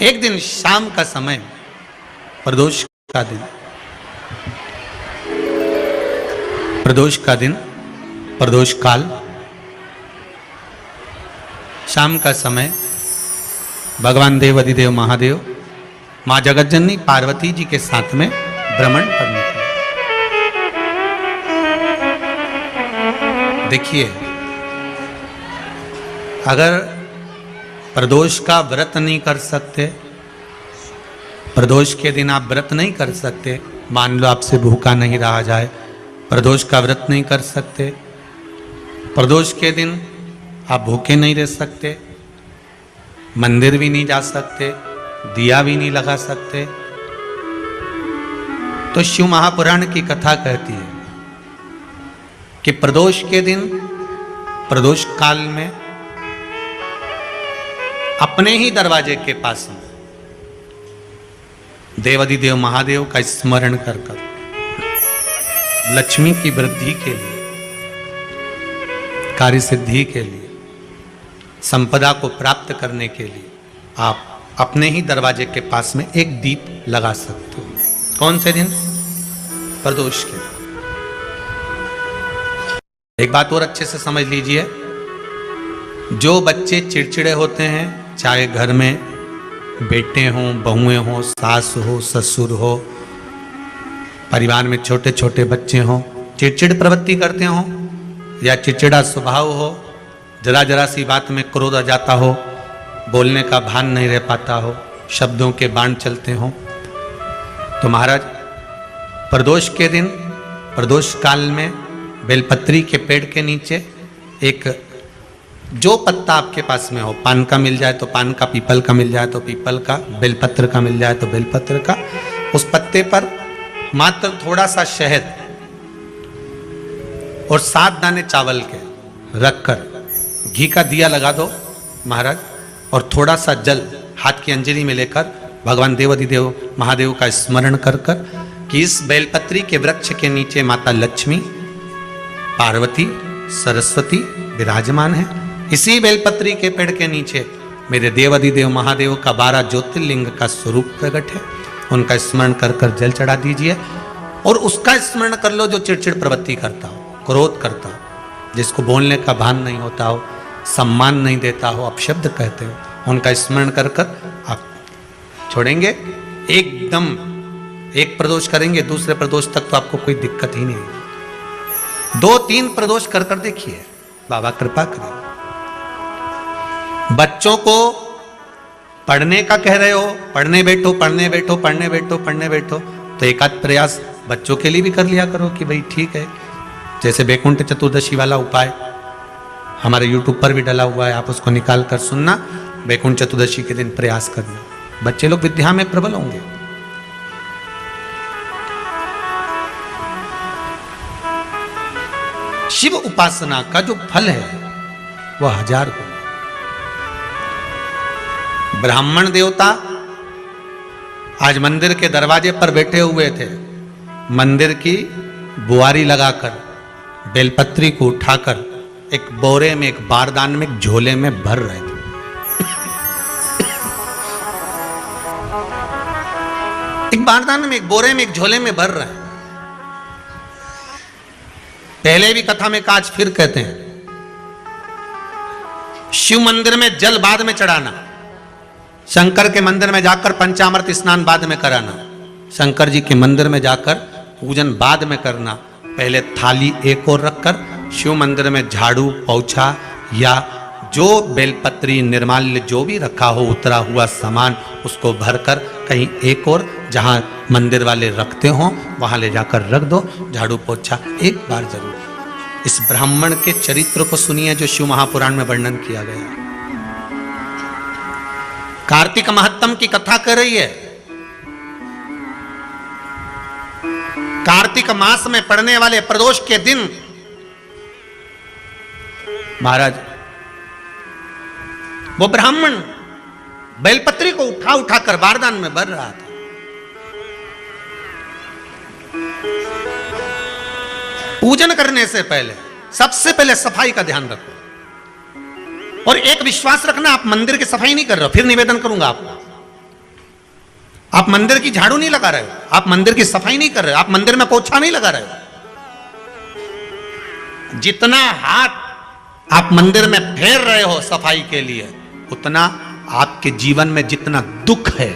एक दिन शाम का समय, प्रदोष का दिन, प्रदोष काल, शाम का समय, भगवान देव अधिदेव महादेव माँ जगतजननी पार्वती जी के साथ में भ्रमण पर निकले। देखिए, अगर प्रदोष का व्रत नहीं कर सकते, प्रदोष के दिन आप व्रत नहीं कर सकते, मान लो आपसे भूखा नहीं रहा जाए, प्रदोष का व्रत नहीं कर सकते, प्रदोष के दिन आप भूखे नहीं रह सकते, मंदिर भी नहीं जा सकते, दिया भी नहीं लगा सकते, तो शिव महापुराण की कथा कहती है कि प्रदोष के दिन, प्रदोष काल में अपने ही दरवाजे के पास में देवाधिदेव महादेव का स्मरण कर कर लक्ष्मी की वृद्धि के लिए, कार्य सिद्धि के लिए, संपदा को प्राप्त करने के लिए आप अपने ही दरवाजे के पास में एक दीप लगा सकते हो। कौन से दिन? प्रदोष के। एक बात और अच्छे से समझ लीजिए, जो बच्चे चिड़चिड़े होते हैं, चाहे घर में बेटे हों, बहुएं हों, सास हो, ससुर हो, परिवार में छोटे छोटे बच्चे हों, चिड़चिड़ प्रवृत्ति करते हों या चिड़चिड़ा स्वभाव हो, जरा जरा सी बात में क्रोध आ जाता हो, बोलने का भान नहीं रह पाता हो, शब्दों के बाण चलते हों, तो महाराज प्रदोष के दिन, प्रदोष काल में बेलपत्री के पेड़ के नीचे एक, जो पत्ता आपके पास में हो, पान का मिल जाए तो पान का, पीपल का मिल जाए तो पीपल का, बेलपत्र का मिल जाए तो बेलपत्र का, उस पत्ते पर मात्र थोड़ा सा शहद और 7 दाने चावल के रखकर घी का दिया लगा दो महाराज, और थोड़ा सा जल हाथ की अंजलि में लेकर भगवान देवाधिदेव महादेव का स्मरण कर कर कि इस बेलपत्री के वृक्ष के नीचे माता लक्ष्मी, पार्वती, सरस्वती विराजमान है। इसी बेलपत्री के पेड़ के नीचे मेरे देवाधिदेव महादेव का 12 ज्योतिर्लिंग का स्वरूप प्रकट है। उनका स्मरण कर कर जल चढ़ा दीजिए और उसका स्मरण कर लो जो चिड़चिड़ प्रवृत्ति करता हो, क्रोध करता हो, जिसको बोलने का भान नहीं होता हो, सम्मान नहीं देता हो, अपशब्द कहते हो, उनका स्मरण कर कर आप छोड़ेंगे। एकदम एक प्रदोष करेंगे, दूसरे प्रदोष तक तो आपको कोई दिक्कत ही नहीं। 2-3 प्रदोष कर कर देखिए, बाबा कृपा करें। बच्चों को पढ़ने का कह रहे हो, पढ़ने बैठो, पढ़ने बैठो, पढ़ने बैठो, पढ़ने बैठो, तो एक आध प्रयास बच्चों के लिए भी कर लिया करो कि भाई ठीक है। जैसे बैकुंठ चतुर्दशी वाला उपाय हमारे YouTube पर भी डला हुआ है, आप उसको निकाल कर सुनना। बैकुंठ चतुर्दशी के दिन प्रयास करना, बच्चे लोग विद्या में प्रबल होंगे। शिव उपासना का जो फल है वह 1000 गुना। ब्राह्मण देवता आज मंदिर के दरवाजे पर बैठे हुए थे, मंदिर की बुआरी लगाकर बेलपत्री को उठाकर एक बोरे में, एक बारदान में, एक झोले में भर रहे थे। एक बारदान में, एक बोरे में, एक झोले में भर रहे हैं। पहले भी कथा में काज, फिर कहते हैं, शिव मंदिर में जल बाद में चढ़ाना, शंकर के मंदिर में जाकर पंचामृत स्नान बाद में कराना, शंकर जी के मंदिर में जाकर पूजन बाद में करना। पहले थाली एक और रखकर शिव मंदिर में झाड़ू, पोछा या जो बेलपत्री, निर्माल्य जो भी रखा हो, उतरा हुआ सामान, उसको भरकर कहीं एक और जहां मंदिर वाले रखते हो वहां ले जाकर रख दो, झाड़ू पोछा एक बार जरूर। इस ब्राह्मण के चरित्र को सुनिए जो शिव महापुराण में वर्णन किया गया। कार्तिक महत्तम की कथा कर रही है। कार्तिक मास में पड़ने वाले प्रदोष के दिन महाराज वो ब्राह्मण बेलपत्री को उठा उठा कर बारदान में भर रहा था। पूजन करने से पहले सबसे पहले सफाई का ध्यान रखो और एक विश्वास रखना, आप मंदिर की सफाई नहीं कर रहे हो, फिर निवेदन करूंगा आपको, आप मंदिर की झाड़ू नहीं लगा रहे हो, आप मंदिर की सफाई नहीं कर रहे हो, आप मंदिर में पोछा नहीं लगा रहे हो। जितना हाथ आप मंदिर में फेर रहे हो सफाई के लिए, उतना आपके जीवन में जितना दुख है,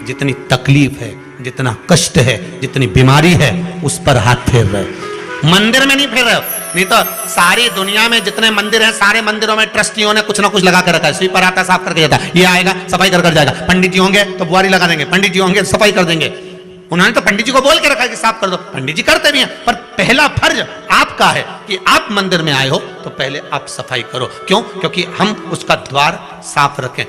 जितनी तकलीफ है, जितना कष्ट है, जितनी बीमारी है, उस पर हाथ फेर रहे हो, मंदिर में नहीं फेर रहे हो। नहीं तो सारी दुनिया में जितने मंदिर हैं, सारे मंदिरों में ट्रस्टियों ने कुछ ना कुछ लगा कर रखा है। स्वीपर आता है, साफ करके जाता है, ये आएगा सफाई कर जाएगा, पंडित जी होंगे तो बुआरी लगा देंगे, पंडित जी होंगे सफाई कर देंगे। उन्होंने तो पंडित जी को बोल के रखा है कि साफ कर दो, पंडित जी करते भी हैं, पर पहला फर्ज आपका है कि आप मंदिर में आए हो तो पहले आप सफाई करो। क्यों? क्योंकि हम उसका द्वार साफ रखें।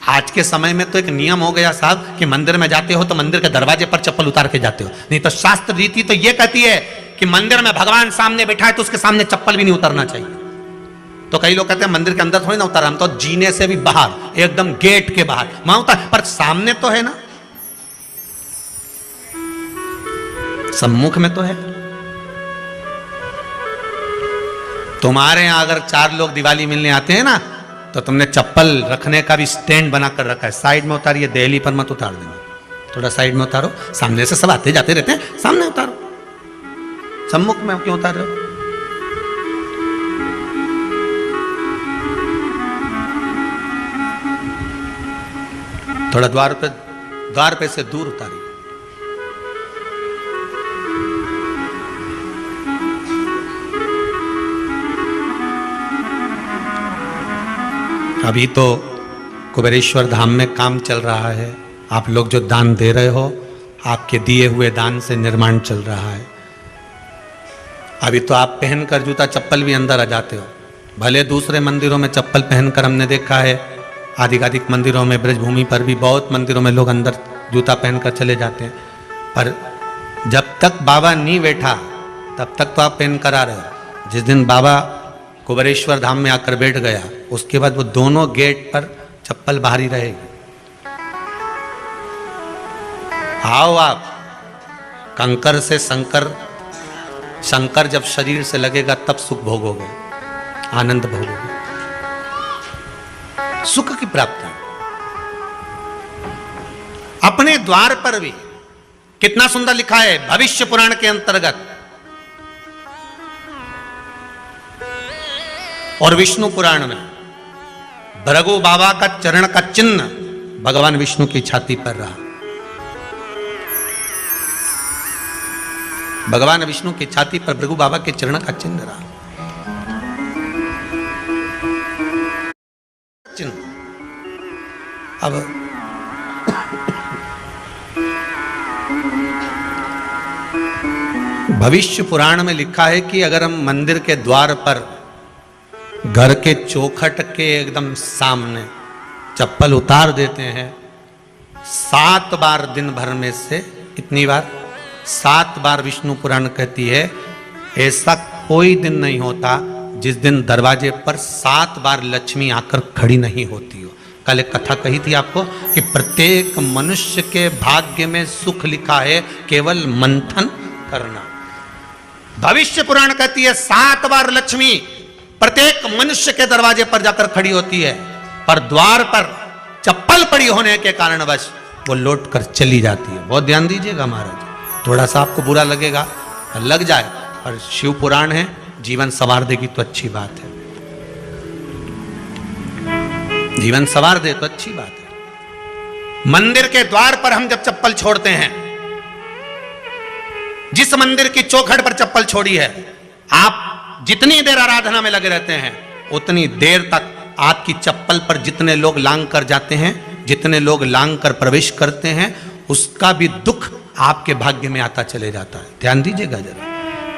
आज के समय में तो एक नियम हो गया साहब कि मंदिर में जाते हो तो मंदिर के दरवाजे पर चप्पल उतार के जाते हो, नहीं तो शास्त्र रीति तो यह कहती है कि मंदिर में भगवान सामने बैठा है तो उसके सामने चप्पल भी नहीं उतारना चाहिए। तो कई लोग कहते हैं मंदिर के अंदर थोड़ी ना उतार, हम तो जीने से भी बाहर, एकदम गेट के बाहर वहां उतार, पर सामने तो है ना, सम्मुख में तो है। तुम्हारे यहां अगर 4 लोग दिवाली मिलने आते हैं ना, तो तुमने चप्पल रखने का भी स्टैंड बनाकर रखा है, साइड में उतारिए, दहली पर मत उतार देना, थोड़ा साइड में उतारो। सामने से सब आते जाते रहते हैं, सामने उतारो, सम्मुख में क्यों उतार रहे हो? थोड़ा द्वार पे से दूर उतारिए। अभी तो कुबेरेश्वर धाम में काम चल रहा है, आप लोग जो दान दे रहे हो, आपके दिए हुए दान से निर्माण चल रहा है। अभी तो आप पहनकर जूता चप्पल भी अंदर आ जाते हो, भले दूसरे मंदिरों में चप्पल पहनकर हमने देखा है, आधिकाधिक मंदिरों में, ब्रजभूमि पर भी बहुत मंदिरों में लोग अंदर जूता पहनकर चले जाते हैं, पर जब तक बाबा नहीं बैठा तब तक तो आप पहनकर आ रहे हो। जिस दिन बाबा कुबेरेश्वर धाम में आकर बैठ गया, उसके बाद वो दोनों गेट पर चप्पल बाहर ही रहेगी। आओ आप, कंकर से शंकर जब शरीर से लगेगा तब सुख भोगोगे, आनंद भोगोगे, सुख की प्राप्ति। अपने द्वार पर भी कितना सुंदर लिखा है भविष्य पुराण के अंतर्गत, और विष्णु पुराण में भृगु बाबा का चरण का चिन्ह भगवान विष्णु की छाती पर रहा। भगवान विष्णु की छाती पर भृगु बाबा के चरण का चिन्ह रहा। चिन्ह अब भविष्य पुराण में लिखा है कि अगर हम मंदिर के द्वार पर, घर के चौखट के एकदम सामने चप्पल उतार देते हैं, 7 बार दिन भर में से, कितनी बार? 7 बार विष्णु पुराण कहती है ऐसा कोई दिन नहीं होता जिस दिन दरवाजे पर 7 बार लक्ष्मी आकर खड़ी नहीं होती हो। कल एक कथा कही थी आपको कि प्रत्येक मनुष्य के भाग्य में सुख लिखा है, केवल मंथन करना। भविष्य पुराण कहती है 7 बार लक्ष्मी प्रत्येक मनुष्य के दरवाजे पर जाकर खड़ी होती है, पर द्वार पर चप्पल पड़ी होने के कारणवश वो लौट कर चली जाती है। बहुत ध्यान दीजिएगा महाराज, थोड़ा सा आपको बुरा लगेगा, लग जाए, पर शिव पुराण है, जीवन संवार देगी तो अच्छी बात है, जीवन संवार दे तो अच्छी बात है। मंदिर के द्वार पर हम जब चप्पल छोड़ते हैं, जिस मंदिर की चौखट पर चप्पल छोड़ी है, आप जितनी देर आराधना में लगे रहते हैं उतनी देर तक आपकी चप्पल पर जितने लोग लांग कर जाते हैं, जितने लोग लांग कर प्रवेश करते हैं, उसका भी दुख आपके भाग्य में आता चले जाता है। ध्यान दीजिएगा जरा,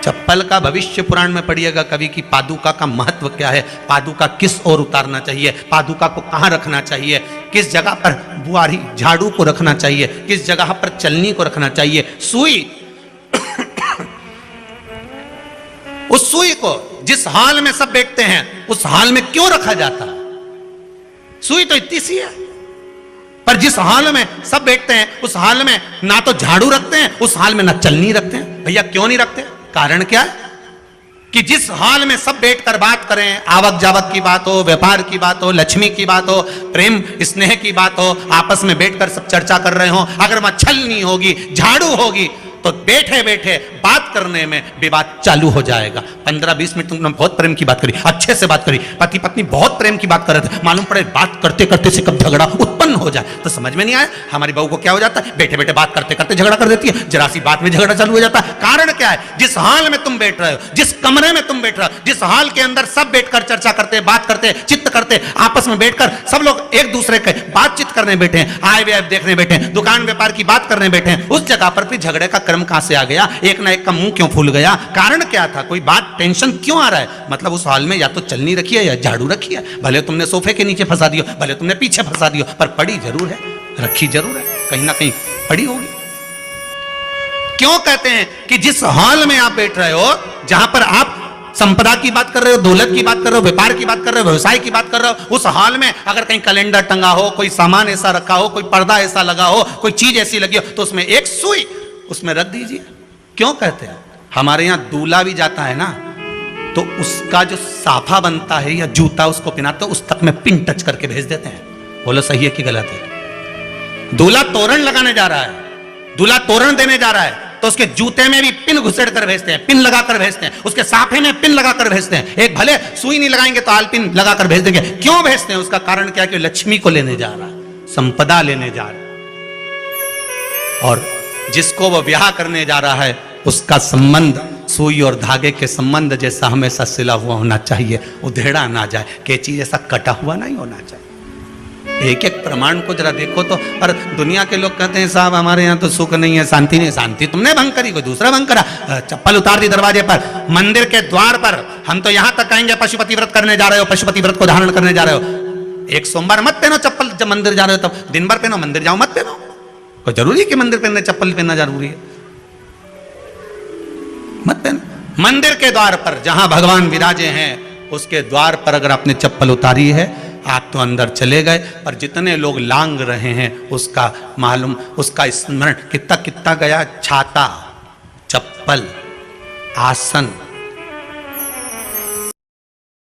चप्पल का भविष्य पुराण में पढ़िएगा कभी कि पादुका का महत्व क्या है, पादुका किस ओर उतारना चाहिए, पादुका को कहाँ रखना चाहिए, किस जगह पर बुआरी झाड़ू को रखना चाहिए, किस जगह पर चलनी को रखना चाहिए, सुई उस सुई को जिस हाल में सब बैठते हैं उस हाल में क्यों रखा जाता है? सुई तो इतनी सी है, पर जिस हाल में सब बैठते हैं उस हाल में ना तो झाड़ू रखते हैं, उस हाल में ना चलनी रखते हैं। भैया क्यों नहीं रखते? कारण क्या है? कि जिस हॉल में सब बैठकर बात करें, आवक जावक की बात हो, व्यापार की बात हो, लक्ष्मी की बात हो, प्रेम स्नेह की बात हो, आपस में बैठकर सब चर्चा कर रहे हो, अगर वहां छलनी होगी, झाड़ू होगी, तो बैठे बैठे बात करने में विवाद चालू हो जाएगा। 15-20 मिनट तुमने बहुत प्रेम की बात करी, अच्छे से बात करी, पति पत्नी बहुत प्रेम की बात कर रहे थे, मालूम पड़े बात करते करते से कब झगड़ा उत्पन्न हो जाए तो समझ में नहीं आया। हमारी बहू को क्या हो जाता है, बैठे बैठे बात करते करते झगड़ा कर देती है, जरा सी बात में झगड़ा चालू हो जाता है। कारण क्या है, जिस हॉल में तुम बैठ रहे हो, जिस कमरे में तुम बैठ रहे हो, जिस हॉल के अंदर सब बैठकर चर्चा करते, बात करते, चित्त करते, आपस में बैठकर सब लोग एक दूसरे के बातचीत करने बैठे हैं, आय व्यय देखने बैठे हैं, दुकान व्यापार की बात करने बैठे हैं, उस जगह पर भी झगड़े का क्रम कहां से आ गया, एक ना एक का मुंह क्यों फूल गया, कारण क्या था, कोई बात टेंशन क्यों आ रहा है, मतलब उस हॉल में या तो चलनी रखी है या झाड़ू रखी है, भले तुमने सोफे के नीचे फंसा दियो, भले तुमने पीछे फंसा दियो, पर पड़ी जरूर है, रखी जरूर है, कहीं ना कहीं पड़ी होगी। क्यों कहते हैं कि जिस हॉल में आप बैठ रहे हो, जहां पर आप संपदा की बात कर रहे हो, दौलत की बात कर रहे हो, व्यापार की बात कर रहे हो, व्यवसाय की बात कर रहे हो, उस हॉल में अगर कहीं कैलेंडर टंगा हो, कोई सामान ऐसा रखा हो, कोई पर्दा ऐसा लगा हो, कोई चीज ऐसी लगी हो, तो उसमें एक सुई उसमें रख दीजिए। क्यों कहते हैं, हमारे यहां दूल्हा भी जाता है ना, तो उसका जो साफा बनता है या जूता उसको पहनाते, उस तक में पिन टच करके भेज देते हैं। बोलो सही है कि गलत है? दूल्हा तोरण लगाने जा रहा है, दूल्हा तोरण देने जा रहा है, तो उसके जूते में भी पिन घुसेड़ कर भेजते हैं, पिन लगाकर भेजते हैं, उसके साफे में पिन लगाकर भेजते हैं। एक भले सुई नहीं लगाएंगे तो आल पिन लगाकर भेज देंगे। क्यों भेजते हैं, उसका कारण क्या है कि लक्ष्मी को लेने जा रहा है, संपदा लेने जा रहा है, और जिसको वो ब्याह करने जा रहा है उसका संबंध सुई और धागे के संबंध जैसा हमेशा सिला हुआ होना चाहिए, उधेड़ा ना जाए, कैंची जैसा कटा हुआ नहीं होना चाहिए। एक एक प्रमाण को जरा देखो तो। और दुनिया के लोग कहते हैं साहब हमारे यहाँ तो सुख नहीं है, शांति नहीं। शांति तुमने भंग करी, कोई दूसरा भंग करा। चप्पल उतार दी दरवाजे पर, मंदिर के द्वार पर। हम तो यहाँ तक कहेंगे पशुपति व्रत करने जा रहे हो, पशुपति व्रत को धारण करने जा रहे हो, एक सोमवार मत पहनो चप्पल, जब मंदिर जा रहे हो तब दिन भर पहनो, मंदिर जाओ मत पहनो। कोई जरूरी है कि मंदिर पहनने चप्पल पहनना जरूरी है? मत पहनो। मंदिर के द्वार पर जहां भगवान विराजे हैं उसके द्वार पर अगर आपने चप्पल उतारी है, आप तो अंदर चले गए, पर जितने लोग लांग रहे हैं उसका मालूम, उसका स्मरण कितना कितना गया। छाता, चप्पल, आसन,